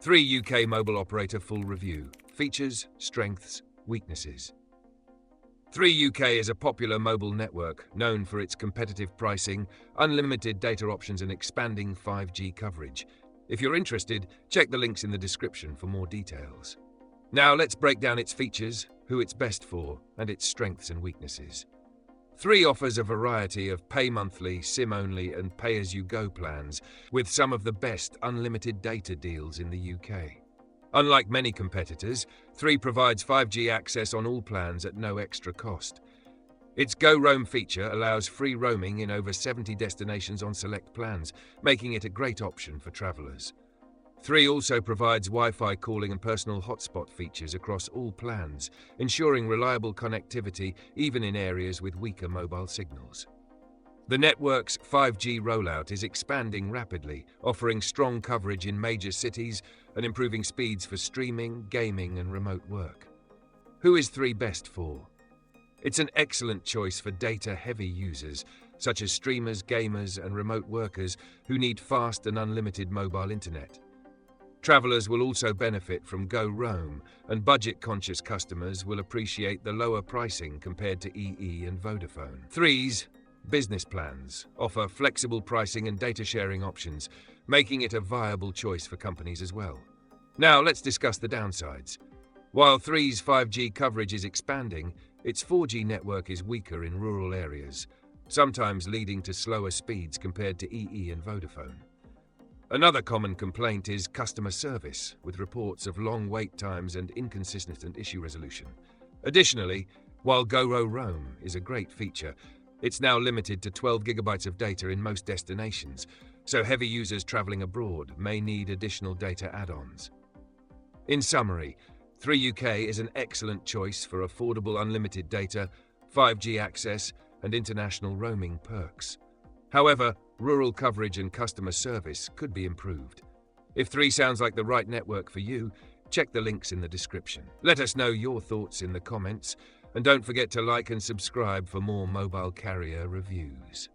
Three UK mobile operator full review. Features, strengths, weaknesses. Three UK is a popular mobile network known for its competitive pricing, unlimited data options and expanding 5G coverage. If you're interested, check the links in the description for more details. Now let's break down its features, who it's best for, and its strengths and weaknesses. Three offers a variety of pay monthly, SIM-only and pay-as-you-go plans with some of the best unlimited data deals in the UK. Unlike many competitors, Three provides 5G access on all plans at no extra cost. Its Go Roam feature allows free roaming in over 70 destinations on select plans, making it a great option for travellers. Three also provides Wi-Fi calling and personal hotspot features across all plans, ensuring reliable connectivity even in areas with weaker mobile signals. The network's 5G rollout is expanding rapidly, offering strong coverage in major cities and improving speeds for streaming, gaming and remote work. Who is Three best for? It's an excellent choice for data-heavy users, such as streamers, gamers and remote workers who need fast and unlimited mobile internet. Travellers will also benefit from Go Roam, and budget-conscious customers will appreciate the lower pricing compared to EE and Vodafone. Three's business plans offer flexible pricing and data sharing options, making it a viable choice for companies as well. Now let's discuss the downsides. While Three's 5G coverage is expanding, its 4G network is weaker in rural areas, sometimes leading to slower speeds compared to EE and Vodafone. Another common complaint is customer service, with reports of long wait times and inconsistent issue resolution. Additionally, while Go Roam is a great feature, it's now limited to 12 gigabytes of data in most destinations, so heavy users traveling abroad may need additional data add-ons. In summary, Three UK is an excellent choice for affordable unlimited data, 5G access, and international roaming perks. However, rural coverage and customer service could be improved. If Three sounds like the right network for you, check the links in the description. Let us know your thoughts in the comments, and don't forget to like and subscribe for more mobile carrier reviews.